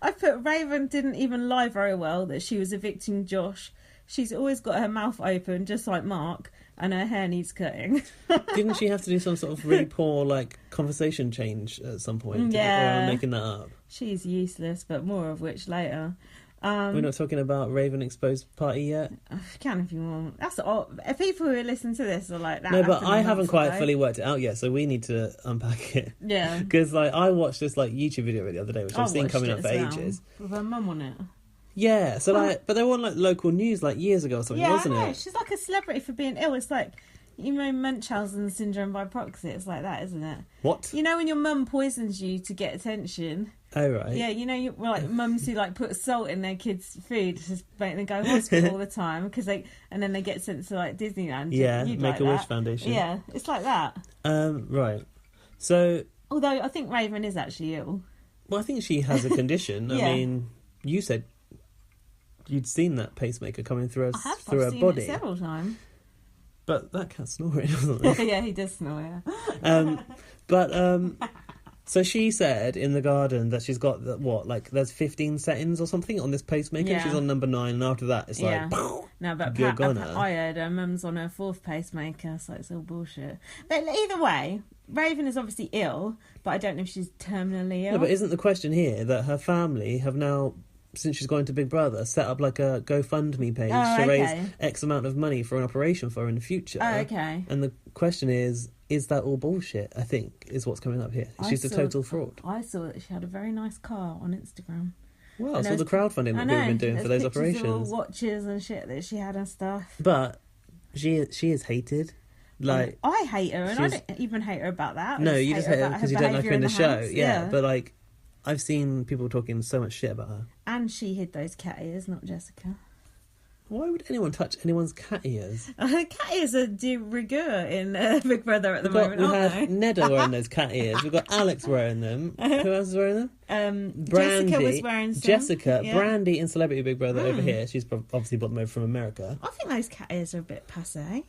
I put Raven didn't even lie very well that she was evicting Josh. She's always got her mouth open, just like Mark, and her hair needs cutting. Didn't she have to do some sort of really poor, like, conversation change at some point? Yeah. Or am I making that up? She's useless, but more of which later. We're not talking about Raven Exposed Party yet? Can if you want. That's all. People who listen to this are like that. No, but I haven't quite fully worked it out yet, so we need to unpack it. Yeah. Because, like, I watched this, like, YouTube video the other day, which I've seen coming up for ages. With her mum on it. Yeah, so, like, but they were on, like, local news, like, years ago or something, wasn't it? She's like a celebrity for being ill. It's like, you know, Munchausen syndrome by proxy. It's like that, isn't it? What? You know when your mum poisons you to get attention? Oh, right. Yeah, you know, like mums who like put salt in their kids' food to make them go to hospital all the time and then they get sent to like Disneyland. Yeah, You'd Make-A-Wish Foundation. Yeah, it's like that. Right. So, although I think Raven is actually ill. Well, I think she has a condition. Yeah. I mean, you said you'd seen that pacemaker coming through her I've her seen body it several times. But that cat's snoring, doesn't it? Yeah, he does snore. Yeah. So she said in the garden that she's got there's 15 settings or something on this pacemaker. Yeah. She's on number 9, and after that it's like, no, but you're I heard her mum's on her 4th pacemaker, so it's all bullshit. But either way, Raven is obviously ill, but I don't know if she's terminally ill. No, but isn't the question here that her family have now, since she's gone to Big Brother, set up like a GoFundMe page to raise X amount of money for an operation for her in the future? Oh, okay. And the question is that all bullshit, I think, is what's coming up here. She's a total fraud. I saw that she had a very nice car on Instagram. Well, it's all the crowdfunding that people have been doing for those operations. Of all watches and shit that she had and stuff. But she is hated. Like, I hate her, and I don't even hate her about that. No, you just hate her because you don't like her in the show. Yeah, but like, I've seen people talking so much shit about her. And she hid those cat ears, not Jessica. Why would anyone touch anyone's cat ears? Cat ears are de rigueur in Big Brother at the moment, we had Neda wearing those cat ears. We've got Alex wearing them. Who else is wearing them? Brandy, Jessica was wearing some. Jessica, yeah. Brandy in Celebrity Big Brother over here. She's obviously brought them over from America. I think those cat ears are a bit passé.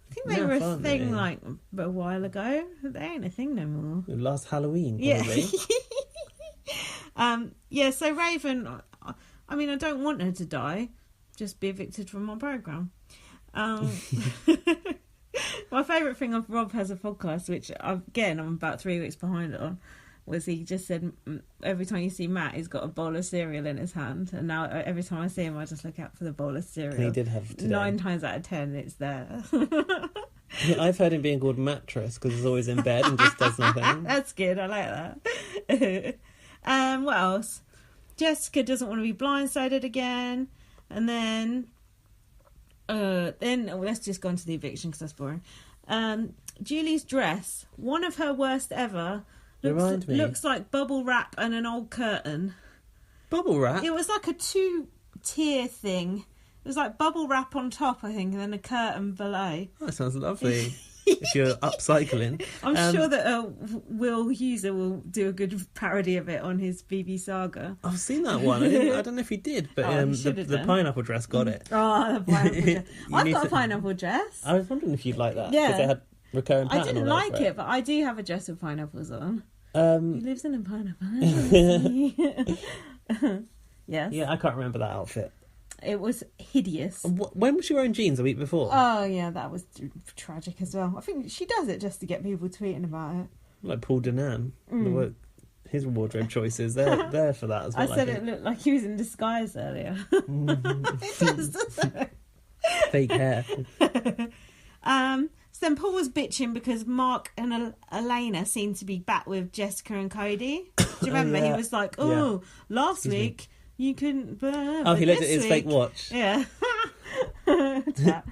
I think they were a thing like a while ago. They ain't a thing no more. Last Halloween, probably. Yeah. So Raven, I mean, I don't want her to die. Just be evicted from my programme. My favourite thing of Rob Has a Podcast, which again I'm about 3 weeks behind on, was he just said every time you see Matt, he's got a bowl of cereal in his hand, and now every time I see him, I just look out for the bowl of cereal. And he did have today. 9 times out of 10, it's there. I've heard him being called Mattress because he's always in bed and just does nothing. That's good. I like that. What else? Jessica doesn't want to be blindsided again. And then let's just go on to the eviction because that's boring. Julie's dress, one of her worst ever, looks like bubble wrap and an old curtain. Bubble wrap? It was like a 2-tier thing. It was like bubble wrap on top, I think, and then a curtain below. Oh, that sounds lovely. If you're upcycling. I'm sure that Will User will do a good parody of it on his BB Saga. I've seen that one. I don't know if he did, but the pineapple dress got it. Oh, the pineapple dress. I've got a pineapple dress. I was wondering if you'd like that. Yeah. Because it had recurring pattern. I didn't like it, but I do have a dress with pineapples on. He lives in a pineapple. Yes. Yeah, I can't remember that outfit. It was hideous. When was she wearing jeans? A week before? Oh, yeah, that was tragic as well. I think she does it just to get people tweeting about it. Like Paul Danan. His wardrobe choices, they're there for that as well. I said it looked like he was in disguise earlier. It does, doesn't it? Fake hair. So then Paul was bitching because Mark and Elena seemed to be back with Jessica and Cody. Do you remember? He was like, last week... You couldn't burn. Oh, he looked at his fake watch. Yeah.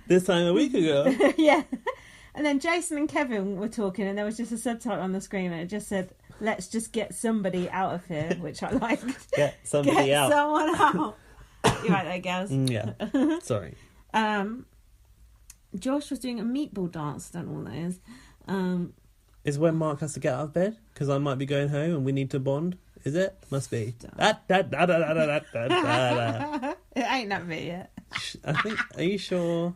This time a week ago. Yeah. And then Jason and Kevin were talking, and there was just a subtitle on the screen, and it just said, "Let's just get somebody out of here," which I liked. Get somebody out. Someone out. You right there, Gaz? Yeah. Sorry. Josh was doing a meatball dance. I don't know what that is. Is when Mark has to get out of bed because I might be going home and we need to bond. Is it? Must be. It ain't that bit yet. I think. Are you sure?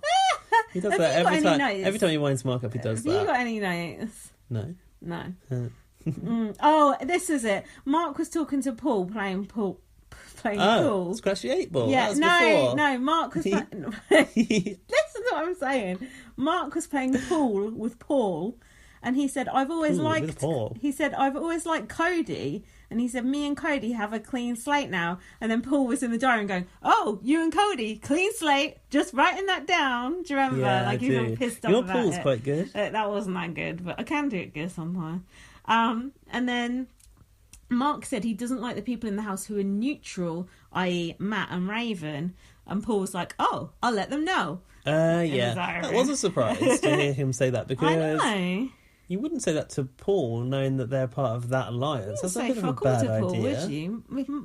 He does that every time. Every time he winds Mark up, he does that. Have you got any notes? No. No. Oh, this is it. Mark was talking to Paul playing pool. Scratch the 8 ball. Yeah, no. Mark was listen to what I'm saying. Mark was playing pool with Paul, and he said, "I've always liked." He said, "I've always liked Cody." And he said, me and Cody have a clean slate now. And then Paul was in the diary and going, oh, you and Cody, clean slate. Just writing that down. Do you remember? Yeah, like, he was pissed off Your about Paul's it. quite good. That wasn't that good, but I can do it good sometimes. And then Mark said he doesn't like the people in the house who are neutral, i.e. Matt and Raven. And Paul was like, oh, I'll let them know. Yeah. That was a surprise to hear him say that, because I know. You wouldn't say that to Paul, knowing that they're part of that alliance. That's a bit of a bad idea. Paul, would you?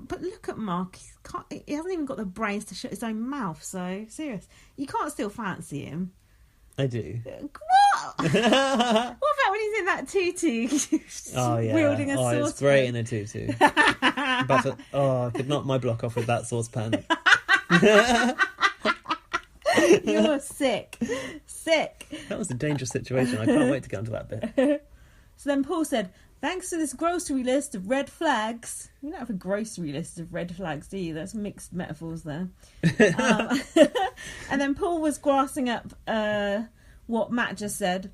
But look at Mark. He hasn't even got the brains to shut his own mouth. So, serious. You can't still fancy him. I do. What? What about when he's in that tutu? Oh, yeah. Wielding a saucepan. It's great in a tutu. I could knock my block off with that saucepan. You're sick. That was a dangerous situation. I can't wait to get onto that bit. So then Paul said, thanks to this grocery list of red flags. You don't have a grocery list of red flags, do you? That's mixed metaphors there. And then Paul was grassing up what Matt just said.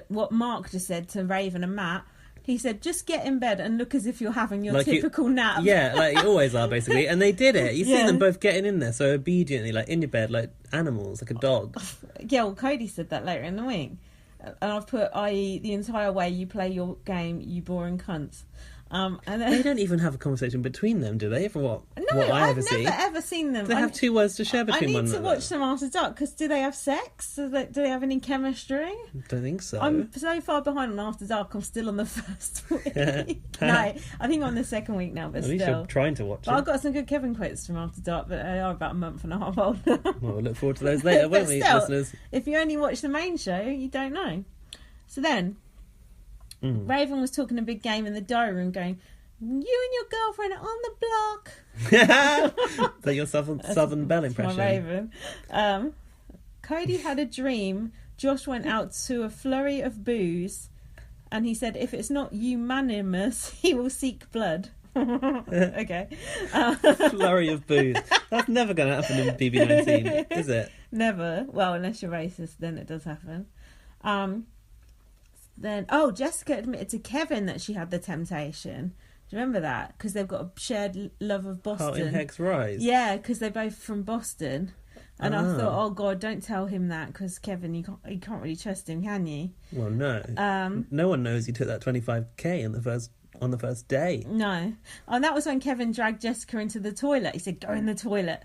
What Mark just said to Raven and Matt. He said, just get in bed and look as if you're having your typical nap. Yeah, like you always are, basically. And they did it. You see them both getting in there so obediently, like in your bed, like animals, like a dog. Yeah, well, Cody said that later in the week. And I've put, i.e. the entire way you play your game, you boring cunts. And then... They don't even have a conversation between them, do they? From what I ever see. I've never ever seen them. They have 2 words to share between one another. I need to watch them after dark, because do they have sex? Do they have any chemistry? I don't think so. I'm so far behind on After Dark, I'm still on the first week. No, I think I'm on the second week now, but at still. least you're trying to watch it. I've got some good Kevin quotes from After Dark, but they are about a month and a half old. Well, we'll look forward to those later, won't we, listeners? If you only watch the main show, you don't know. So then, Raven was talking a big game in the diary room going, you and your girlfriend are on the block. Is that your Southern Belle impression? My Raven. Cody had a dream. Josh went out to a flurry of booze, and he said, if it's not unanimous, he will seek blood. Okay. Flurry of booze. That's never going to happen in BB19, is it? Never. Well, unless you're racist, then it does happen. Then, Jessica admitted to Kevin that she had the temptation. Do you remember that? Because they've got a shared love of Boston. Heart in Hex Rise. Yeah, because they're both from Boston. And I thought, oh God, don't tell him that, because Kevin, you can't really trust him, can you? Well, no. No one knows he took that 25k on the first day. No. And that was when Kevin dragged Jessica into the toilet. He said, go in the toilet.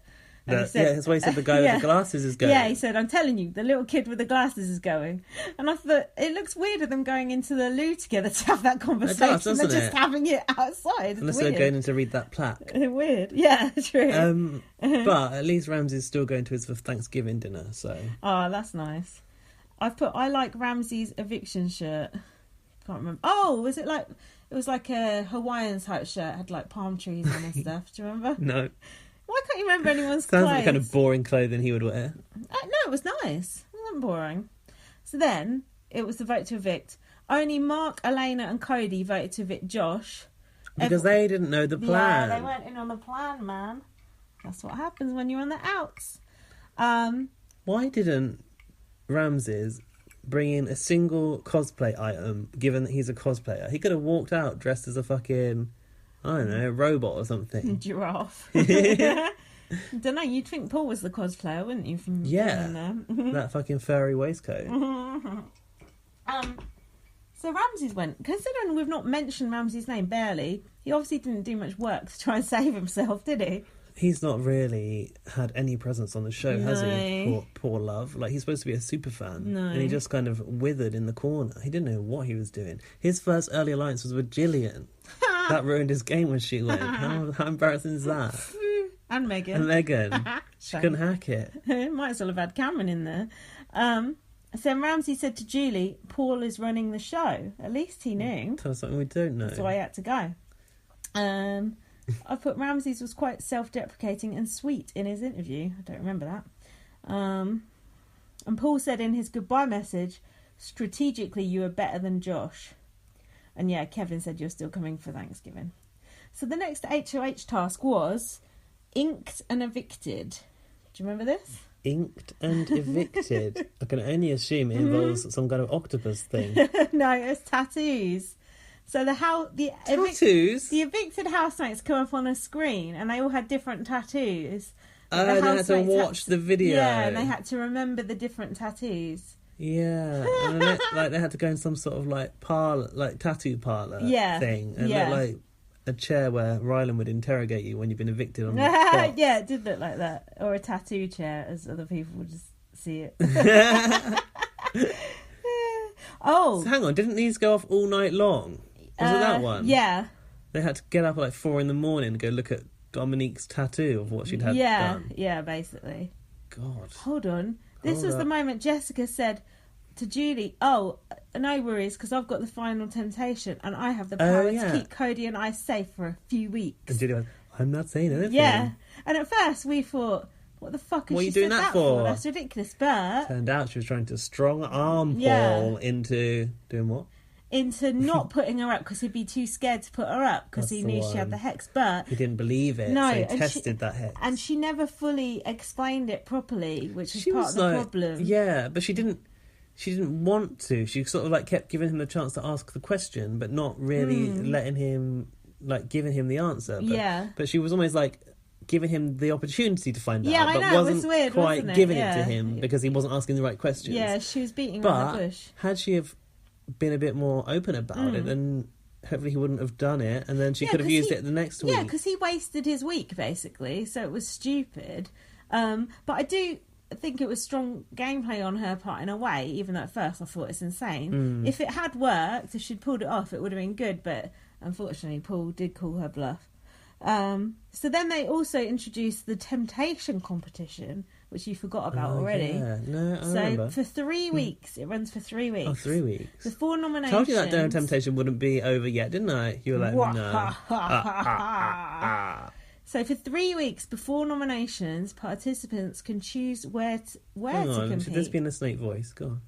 That's why he said the guy with the glasses is going. Yeah, he said, I'm telling you, the little kid with the glasses is going. And I thought, it looks weird of them going into the loo together to have that conversation. It does, doesn't They're just having it outside. Unless they're going in to read that plaque. Weird. Yeah, true. But at least Ramsey's still going to his Thanksgiving dinner, so... Oh, that's nice. I've put, I like Ramsey's eviction shirt. Can't remember. Oh, was it like... It was like a Hawaiian type shirt. Had like palm trees on and stuff. Do you remember? No. Why can't you remember anyone's Sounds clothes? like the kind of boring clothing he would wear. No, it was nice. It wasn't boring. So then, it was the vote to evict. Only Mark, Elena and Cody voted to evict Josh. Because they didn't know the plan. Yeah, they weren't in on the plan, man. That's what happens when you're on the outs. Why didn't Ramses bring in a single cosplay item, given that he's a cosplayer? He could have walked out dressed as a fucking... I don't know, a robot or something. Giraffe. Don't know, you'd think Paul was the cosplayer, wouldn't you? From there. That fucking furry waistcoat. So Ramses went, considering we've not mentioned Ramses' name, barely, he obviously didn't do much work to try and save himself, did he? He's not really had any presence on the show, has he? Poor love. Like, he's supposed to be a super fan. No. And he just kind of withered in the corner. He didn't know what he was doing. His first early alliance was with Gillian. That ruined his game when she went. How embarrassing is that? And Megan. She couldn't hack it. Might as well have had Cameron in there. So Ramsey said to Julie, Paul is running the show. At least he knew. Tell us something we don't know. That's why he had to go. I put Ramses was quite self-deprecating and sweet in his interview. I don't remember that. And Paul said in his goodbye message, strategically you are better than Josh. And yeah, Kevin said you're still coming for Thanksgiving. So the next HOH task was inked and evicted. Do you remember this? Inked and evicted. I can only assume it involves some kind of octopus thing. No, it's tattoos. So tattoos? The evicted housemates come up on a screen, and they all had different tattoos. Oh, they had to watch the video. Yeah, and they had to remember the different tattoos. Yeah, and then they had to go in some sort of like parlor, like tattoo parlor thing, and look like a chair where Rylan would interrogate you when you've been evicted on the spot. Yeah, it did look like that, or a tattoo chair, as other people would just see it. Oh, so hang on, didn't these go off all night long? Was it that one? Yeah, they had to get up at like 4 a.m. and go look at Dominique's tattoo of what she'd had done. Yeah, basically. God. Hold on. This was the moment Jessica said to Julie, "Oh, no worries, because I've got the final temptation and I have the power to keep Cody and I safe for a few weeks." And Julie went, "I'm not saying anything." Yeah. And at first we thought, what the fuck is she doing that for? That's ridiculous. But turned out she was trying to strong arm Paul into doing what? Into not putting her up, because he'd be too scared to put her up because he knew she had the hex. But he didn't believe it, so he tested that hex. And she never fully explained it properly, which was part of the problem. Yeah, but she didn't want to. She sort of like kept giving him the chance to ask the question, but not really letting him, like, giving him the answer. But she was almost like giving him the opportunity to find out, but wasn't weird, quite wasn't it? giving it to him because he wasn't asking the right questions. Yeah, she was beating around the bush. Had she have been a bit more open about it, then hopefully he wouldn't have done it, and then she could have used it the next week. Yeah, because he wasted his week, basically, so it was stupid. But I do think it was strong gameplay on her part in a way, even though at first I thought it's insane. If it had worked, if she'd pulled it off, it would have been good, but unfortunately Paul did call her bluff. So then they also introduced the temptation competition, which you forgot about already. Yeah. No, I remember. For 3 weeks, it runs for 3 weeks. Oh, 3 weeks. Before nominations. I told you that Daring Temptation wouldn't be over yet, didn't I? You were like, no. So for 3 weeks before nominations, participants can choose where to compete. Should this be in a snake voice? Go on.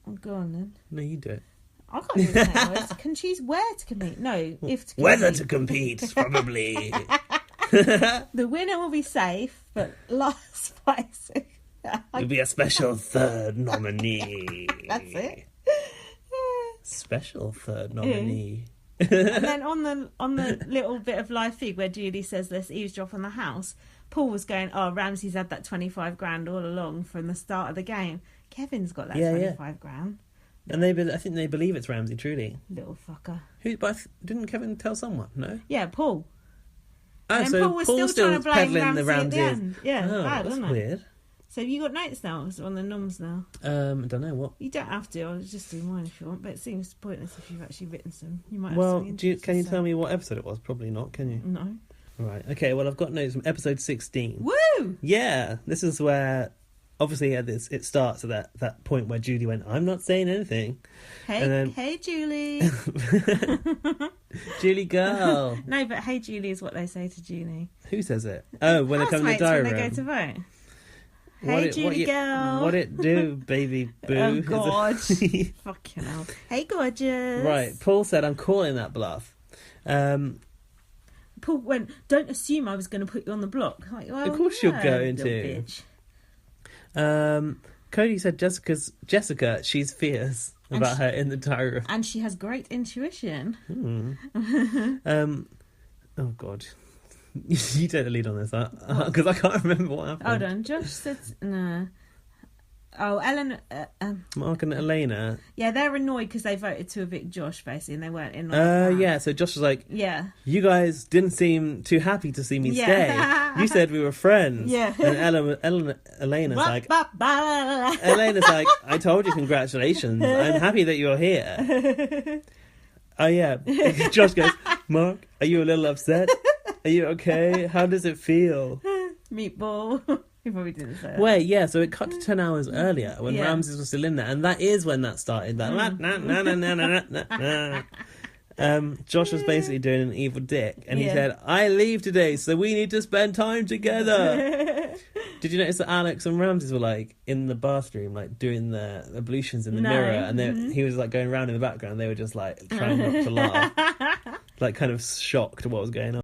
Oh, go on then. No, you do it. I can't do a snake voice. Can choose where to compete. No, if to compete. Whether to compete, probably. The winner will be safe, but last place. You'll be a special third nominee. That's it. Special third nominee. And then on the little bit of live feed where Julie says let's eavesdrop on the house, Paul was going, "Oh, Ramsey's had that 25 grand all along from the start of the game. Kevin's got that 25 grand." And I think they believe it's Ramsey, truly. Little fucker. Didn't Kevin tell someone? No. Yeah, Paul. Oh, and so Paul was still trying to blame Ramsey at the end. Yeah, oh, bad, that's wasn't weird. it? So have you got notes now on the noms now? I don't know what. You don't have to. I'll just do mine if you want. But it seems pointless if you've actually written some. You might. Well, have can you tell me what episode it was? Probably not. Can you? No. Right. Okay. Well, I've got notes from episode 16. Woo! Yeah, this is where. Obviously, it starts at that point where Julie went, "I'm not saying anything." Hey, Julie. Julie girl. No, but hey, Julie is what they say to Julie. Who says it? Oh, when they come in the diary room. When they go to vote. Hey, Julie girl. What it do, baby boo? Oh, God. Fucking hell. Hey, gorgeous. Right, Paul said, "I'm calling that bluff." Paul went, "Don't assume I was going to put you on the block." Like, well, of course you're going to. Bitch. Cody said Jessica, she's fierce about her in the diary room. And she has great intuition. Oh, God. You take the lead on this, because I can't remember what happened. Hold on, Josh said... No. Oh, Ellen... Mark and Elena. Yeah, they're annoyed because they voted to evict Josh, basically, and they weren't in on that. Yeah, so Josh was like, "Yeah, you guys didn't seem too happy to see me stay. You said we were friends." Yeah. And Elena's like... Elena's like, "I told you congratulations. I'm happy that you're here." Oh, yeah. Josh goes, "Mark, are you a little upset? Are you okay? How does it feel?" Meatball. He probably didn't say that. Wait, yeah, so it cut to 10 hours earlier when Ramses was still in there, and that is when that started. Josh was basically doing an evil dick, and he said, "I leave today, so we need to spend time together." Did you notice that Alex and Ramses were like in the bathroom, like doing their ablutions in the No. mirror, and then he was like going around in the background. And they were just like trying not to laugh, like kind of shocked at what was going on.